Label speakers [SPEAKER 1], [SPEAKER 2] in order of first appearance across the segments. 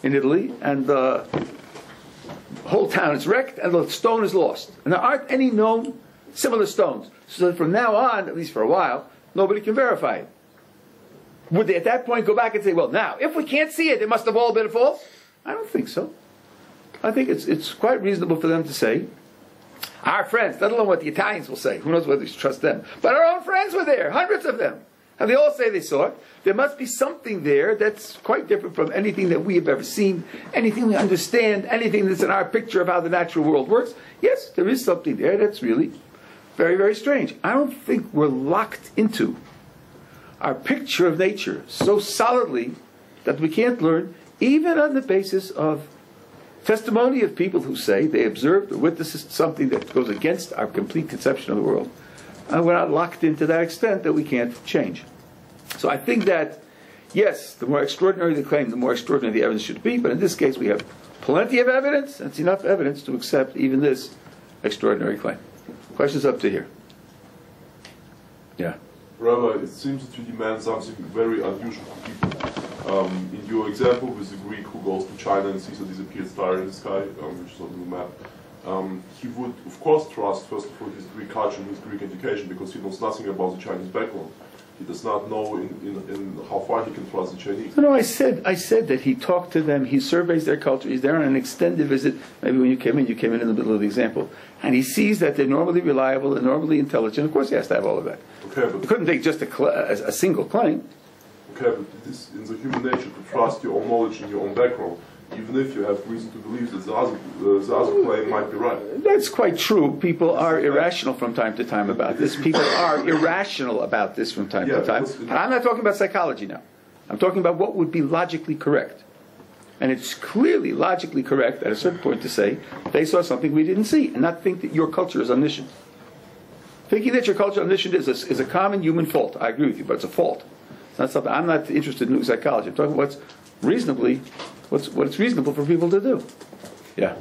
[SPEAKER 1] in Italy, and the whole town is wrecked, and the stone is lost. And there aren't any known similar stones. So that from now on, at least for a while, nobody can verify it. Would they at that point go back and say, well, now, if we can't see it, it must have all been false? I don't think so. I think it's quite reasonable for them to say, our friends, let alone what the Italians will say, who knows whether you trust them, but our own friends were there, hundreds of them, and they all say they saw it. There must be something there that's quite different from anything that we have ever seen, anything we understand, anything that's in our picture of how the natural world works. Yes, there is something there that's really very, very strange. I don't think we're locked into our picture of nature so solidly that we can't learn, even on the basis of testimony of people who say they observed or witnessed something that goes against our complete conception of the world. We're not locked into that extent that we can't change. So I think that, yes, the more extraordinary the claim, the more extraordinary the evidence should be, but in this case we have plenty of evidence. That's enough evidence to accept even this extraordinary claim. Questions up to here? Yeah.
[SPEAKER 2] Rabbi, it seems that you demand something very unusual for people. In your example with the Greek who goes to China and sees a disappeared star in the sky, which is on the map, he would, of course, trust, first of all, his Greek culture and his Greek education, because he knows nothing about the Chinese background. He does not know in how far he can trust the Chinese.
[SPEAKER 1] No, I said that he talked to them, he surveys their culture, he's there on an extended visit. Maybe when you came in the middle of the example. And he sees that they're normally reliable and normally intelligent. Of course he has to have all of that.
[SPEAKER 2] Okay, but
[SPEAKER 1] he couldn't take just a single claim.
[SPEAKER 2] Okay, but it is in the human nature to trust your own knowledge and your own background, even if you have reason to believe that the other claim might be right.
[SPEAKER 1] That's quite true. People are irrational from time to time about this. People are irrational about this from time to time. I'm not talking about psychology now. I'm talking about what would be logically correct. And it's clearly logically correct at a certain point to say they saw something we didn't see, and not think that your culture is omniscient. Thinking that your culture is omniscient is a common human fault. I agree with you, but it's a fault. It's not something. I'm not interested in psychology. I'm talking about what's reasonable for people to do. Yeah.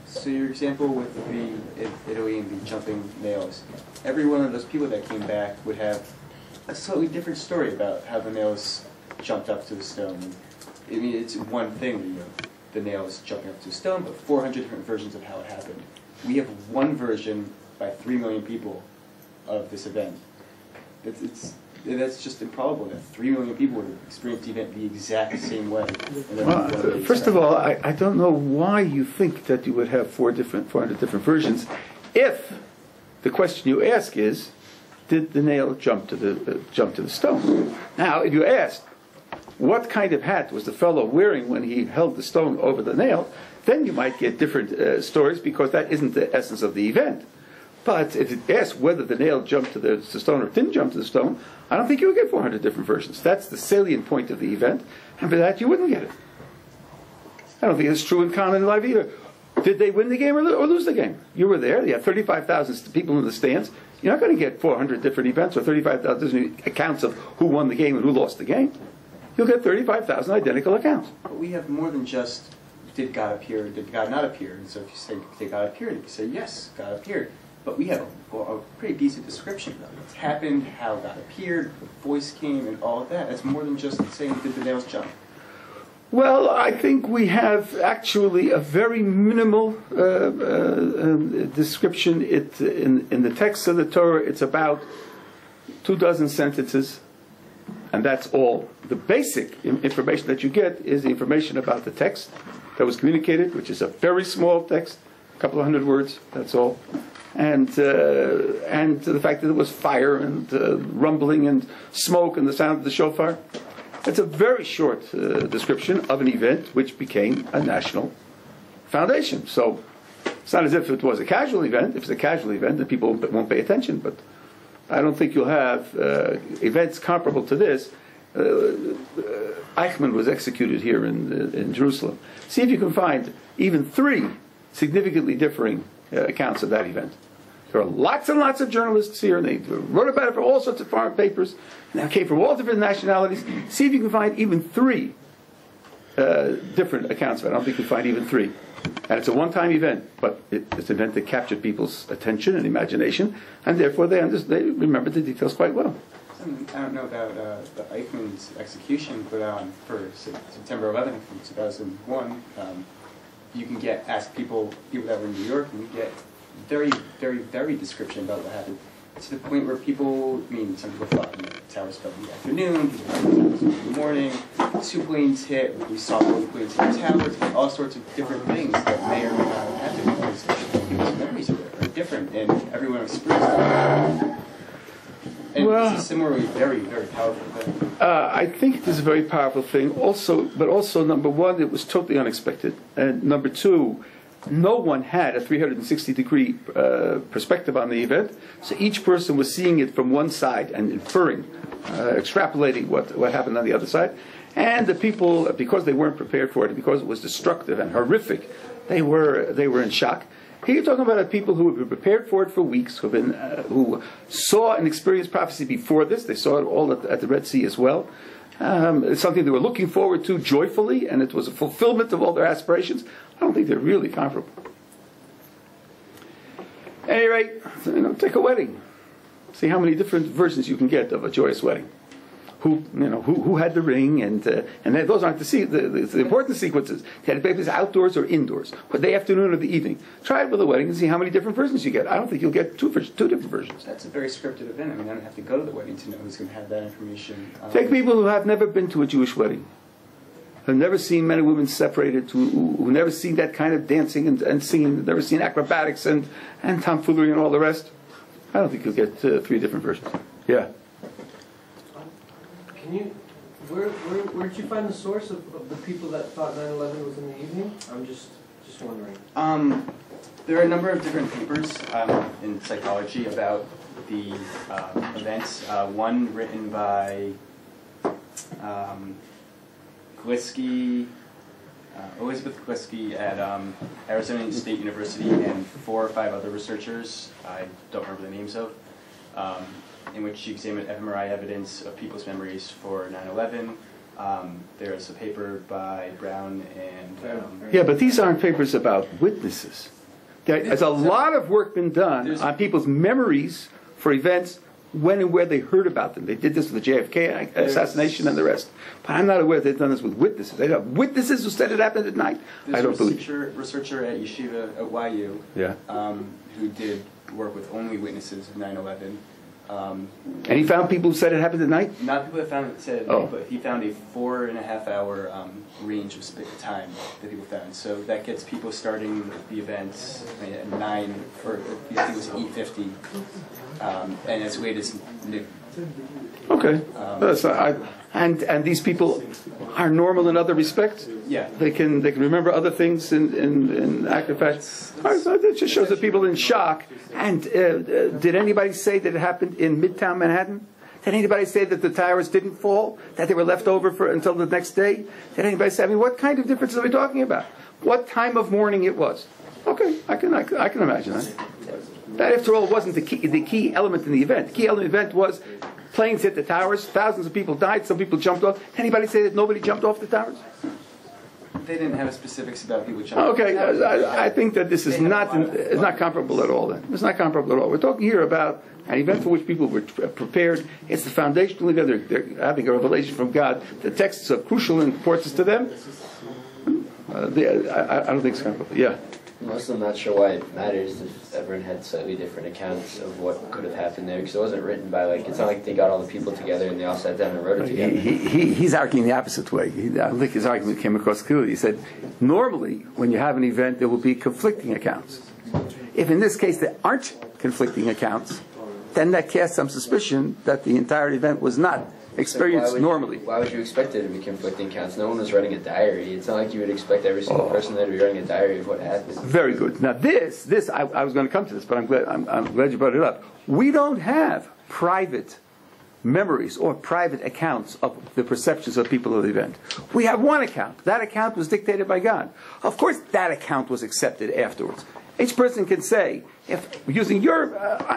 [SPEAKER 3] So your example with Italy and the jumping nails, every one of those people that came back would have a slightly different story about how the nails jumped up to the stone. I mean, it's one thing, the nails jumping up to a stone, but 400 different versions of how it happened. We have one version by 3 million people of this event. That's just improbable that 3 million people would have experienced the event the exact same way.
[SPEAKER 1] Well, first of all, I don't know why you think that you would have 400 different versions if the question you ask is, did the nail jump to the stone? Now, if you asked, what kind of hat was the fellow wearing when he held the stone over the nail, then you might get different stories, because that isn't the essence of the event. But if you ask whether the nail jumped to the stone or didn't jump to the stone, I don't think you would get 400 different versions. That's the salient point of the event, and for that you wouldn't get it. I don't think it's true in common life either. Did they win the game or lose the game? You were there. You had 35,000 people in the stands. You're not going to get 400 different events or 35,000 accounts of who won the game and who lost the game. You'll get 35,000 identical accounts.
[SPEAKER 3] But we have more than just, did God appear, did God not appear? And so if you say, did God appear? You say, yes, God appeared. But we have a pretty decent description of it. It's happened, how God appeared, the voice came, and all of that. It's more than just saying, did the nails jump?
[SPEAKER 1] Well, I think we have actually a very minimal description. In the text of the Torah, it's about 24 sentences, and that's all. The basic information that you get is the information about the text that was communicated, which is a very small text, a couple of hundred words, that's all. And the fact that there was fire and rumbling and smoke and the sound of the shofar. It's a very short description of an event which became a national foundation. So it's not as if it was a casual event. If it's a casual event, then people won't pay attention. But I don't think you'll have events comparable to this. Eichmann was executed here in Jerusalem. See if you can find even 3 significantly differing accounts of that event. There are lots and lots of journalists here, and they wrote about it for all sorts of foreign papers, and they came from all different nationalities. See if you can find even 3 different accounts of it. I don't think you can find even 3. And it's a one-time event, but it's an event that captured people's attention and imagination, and therefore they remembered the details quite well.
[SPEAKER 3] I don't know about the Eichmann's execution, but for September 11th from 2001, you can ask people that were in New York, and you get very, very, very description about what happened. To the point where some people thought the towers fell in the afternoon, people thought the towers fell in the morning, 2 planes hit, we saw both planes hit the towers, all sorts of different things that may or may not have happened because people's memories are different, and everyone experienced it. And it's a similarly very, very powerful thing.
[SPEAKER 1] I think it is a very powerful thing. But also, number one, it was totally unexpected, and number two, no one had a 360-degree perspective on the event, so each person was seeing it from one side and inferring, extrapolating what happened on the other side. And the people, because they weren't prepared for it, because it was destructive and horrific, they were in shock. Here you're talking about people who have been prepared for it for weeks, who saw and experienced prophecy before this. They saw it all at the Red Sea as well. It's something they were looking forward to joyfully, and it was a fulfillment of all their aspirations. I don't think they're really comparable. At any rate, take a wedding. See how many different versions you can get of a joyous wedding. Who had the ring, and those aren't the important sequences. Had the babies outdoors or indoors, or the afternoon or the evening. Try it with a wedding and see how many different versions you get. I don't think you'll get two different versions.
[SPEAKER 3] That's a very scripted event. I mean, I don't have to go to the wedding to know who's going to have that information.
[SPEAKER 1] Take people who have never been to a Jewish wedding, who've never seen men and women separated, who've never seen that kind of dancing and singing, never seen acrobatics and tomfoolery and all the rest. I don't think you'll get 3 different versions. Yeah.
[SPEAKER 4] Where'd you find the source of the people that thought 9/11 was in the evening? I'm just wondering.
[SPEAKER 3] There are a number of different papers in psychology about the events. One written by Elizabeth Gliski at Arizona State University, and 4 or 5 other researchers I don't remember the names of, in which she examined fMRI evidence of people's memories for 9/11. There's a paper by Brown and...
[SPEAKER 1] yeah, but these aren't papers about witnesses. There's a lot of work been done on people's memories for events when and where they heard about them. They did this with the JFK assassination and the rest. But I'm not aware they've done this with witnesses. They have witnesses who said it happened at night. I don't believe.
[SPEAKER 3] Researcher at Yeshiva at YU,
[SPEAKER 1] yeah,
[SPEAKER 3] who did work with only witnesses of 9/11.
[SPEAKER 1] And he found people who said it happened at night?
[SPEAKER 3] Not people that found it said at night, but he found a 4.5-hour range of time that people found. So that gets people starting the events at 9, or I think it was 8:50, and as late as noon.
[SPEAKER 1] Okay. And these people are normal in other respects?
[SPEAKER 3] Yeah.
[SPEAKER 1] They can remember other things in accurate fashion. It just shows that people are in shock. And did anybody say that it happened in Midtown Manhattan? Did anybody say that the towers didn't fall? That they were left over until the next day? Did anybody say? I mean, what kind of difference are we talking about? What time of morning it was? Okay, I can imagine that. That, after all, wasn't the key element in the event. The key element in the event was planes hit the towers, thousands of people died, some people jumped off. Did anybody say that nobody jumped off the towers?
[SPEAKER 3] They didn't have specifics about people jumping.
[SPEAKER 1] Okay, I think that this is not comparable at all. Then it's not comparable at all. We're talking here about an event for which people were prepared. It's the foundational event. They're having a revelation from God. The text is of crucial importance to them. I don't think it's comparable. Yeah.
[SPEAKER 5] I'm also not sure why it matters if everyone had slightly different accounts of what could have happened there, because it wasn't written by, it's not like they got all the people together and they all sat down and wrote it together.
[SPEAKER 1] He's arguing the opposite way. I don't think his argument came across clearly. He said, normally, when you have an event, there will be conflicting accounts. If in this case there aren't conflicting accounts, then that casts some suspicion that the entire event was not experienced normally.
[SPEAKER 5] Why would you expect there to be conflicting accounts? No one was writing a diary. It's not like you would expect every single person there to be writing a diary of what happened. Very
[SPEAKER 1] good. Now this I was going to come to this, but I'm glad you brought it up. We don't have private memories or private accounts of the perceptions of people of the event. We have one account. That account was dictated by God. Of course, that account was accepted afterwards. Each person can say, if using your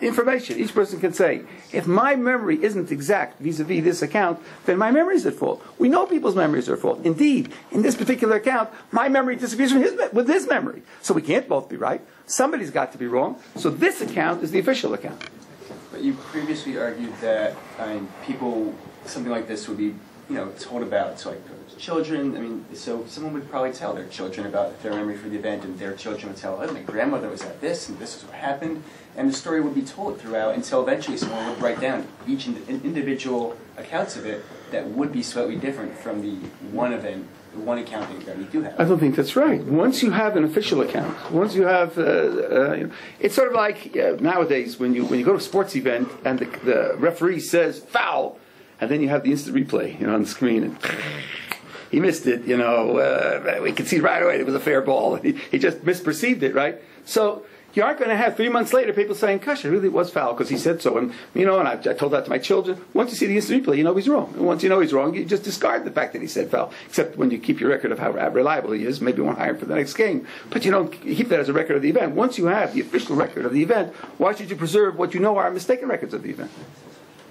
[SPEAKER 1] information, each person can say, if my memory isn't exact vis-a-vis this account, then my memory is at fault. We know people's memories are at fault. Indeed, in this particular account, my memory disagrees with his memory. So we can't both be right. Somebody's got to be wrong. So this account is the official account.
[SPEAKER 3] But you previously argued that people, something like this would be, told about to children. So someone would probably tell their children about their memory for the event, and their children would tell, my grandmother was at this, and this is what happened. And the story would be told throughout until eventually someone would write down each individual accounts of it that would be slightly different from the one event, the one accounting that we do have.
[SPEAKER 1] I don't think that's right. Once you have an official account, once you have, it's sort of like nowadays when you go to a sports event and the referee says foul, and then you have the instant replay, on the screen, and he missed it, we could see right away it was a fair ball. He just misperceived it, right? So you aren't going to have 3 months later people saying, gosh, it really was foul because he said so. And, and I told that to my children. Once you see the instant replay, you know he's wrong. And once you know he's wrong, you just discard the fact that he said foul. Except when you keep your record of how reliable he is, maybe you won't hire him for the next game. But you don't keep that as a record of the event. Once you have the official record of the event, why should you preserve what you know are mistaken records of the event?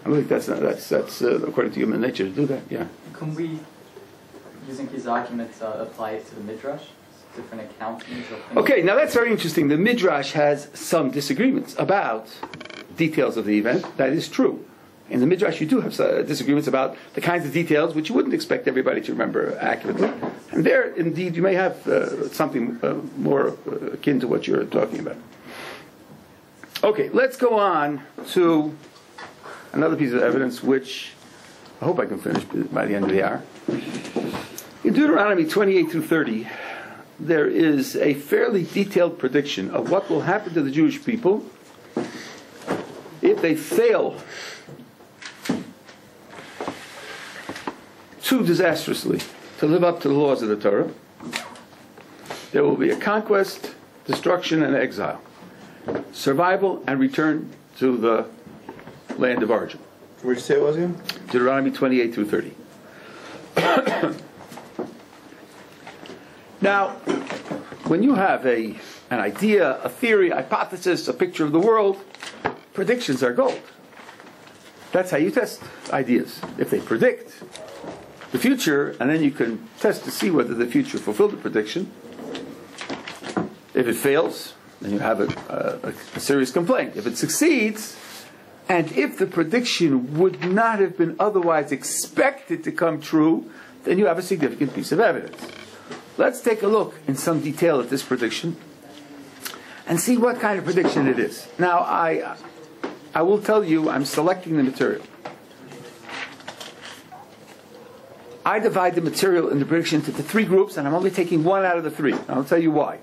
[SPEAKER 1] I believe that's according to human nature to do that, yeah.
[SPEAKER 6] Can we, using his argument, apply it to the Midrash? Different accountings of things?
[SPEAKER 1] Okay, now that's very interesting. The Midrash has some disagreements about details of the event. That is true. In the Midrash you do have disagreements about the kinds of details which you wouldn't expect everybody to remember accurately. And there, indeed, you may have something more akin to what you're talking about. Okay, let's go on to another piece of evidence which I hope I can finish by the end of the hour. In Deuteronomy 28 through 30, there is a fairly detailed prediction of what will happen to the Jewish people if they fail too disastrously to live up to the laws of the Torah. There will be a conquest, destruction, and exile, survival, and return to the land of origin.
[SPEAKER 7] Where'd you say it was again?
[SPEAKER 1] Deuteronomy 28 through 30. Now, when you have an idea, a theory, a hypothesis, a picture of the world, predictions are gold. That's how you test ideas. If they predict the future, and then you can test to see whether the future fulfilled the prediction. If it fails, then you have a serious complaint. If it succeeds, and if the prediction would not have been otherwise expected to come true, then you have a significant piece of evidence. Let's take a look in some detail at this prediction and see what kind of prediction it is. Now, I will tell you, I'm selecting the material. I divide the material in the prediction into 3 groups, and I'm only taking 1 out of the 3. I'll tell you why.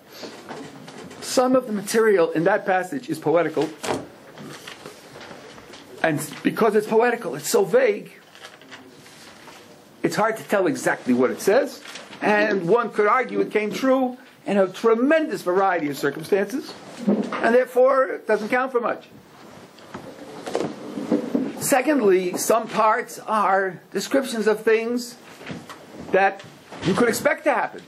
[SPEAKER 1] Some of the material in that passage is poetical, and because it's poetical, it's so vague, it's hard to tell exactly what it says. And one could argue it came true in a tremendous variety of circumstances, and therefore it doesn't count for much. Secondly, some parts are descriptions of things that you could expect to happen.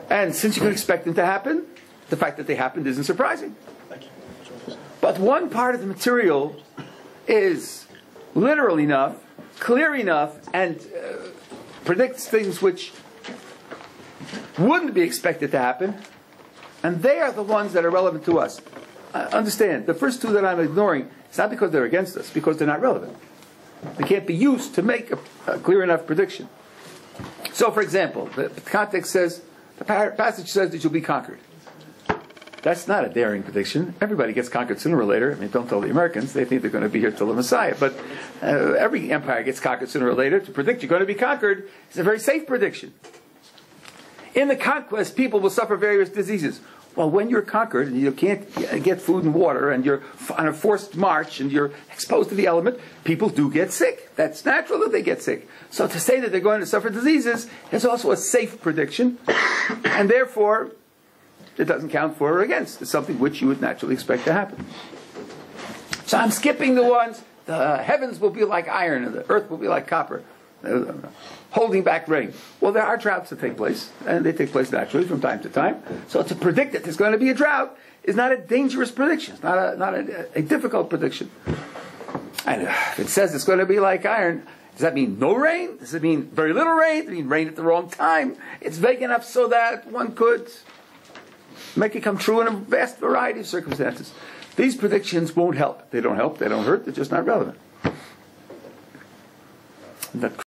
[SPEAKER 1] And since you could expect them to happen, the fact that they happened isn't surprising. But one part of the material is literal enough, clear enough, and predicts things which wouldn't be expected to happen, and they are the ones that are relevant to us. Understand, the first 2 that I'm ignoring, it's not because they're against us, because they're not relevant. They can't be used to make a clear enough prediction. So, for example, the context says, the passage says that you'll be conquered. That's not a daring prediction. Everybody gets conquered sooner or later. Don't tell the Americans. They think they're going to be here till the Messiah. But every empire gets conquered sooner or later. To predict you're going to be conquered is a very safe prediction. In the conquest, people will suffer various diseases. Well, when you're conquered and you can't get food and water and you're on a forced march and you're exposed to the element, people do get sick. That's natural that they get sick. So to say that they're going to suffer diseases is also a safe prediction. And therefore, it doesn't count for or against. It's something which you would naturally expect to happen. So I'm skipping the ones, the heavens will be like iron and the earth will be like copper, holding back rain. Well, there are droughts that take place, and they take place naturally from time to time. So to predict that there's going to be a drought is not a dangerous prediction. It's not a difficult prediction. And if it says it's going to be like iron, does that mean no rain? Does it mean very little rain? Does it mean rain at the wrong time? It's vague enough so that one could make it come true in a vast variety of circumstances. These predictions won't help. They don't help, they don't hurt, they're just not relevant. That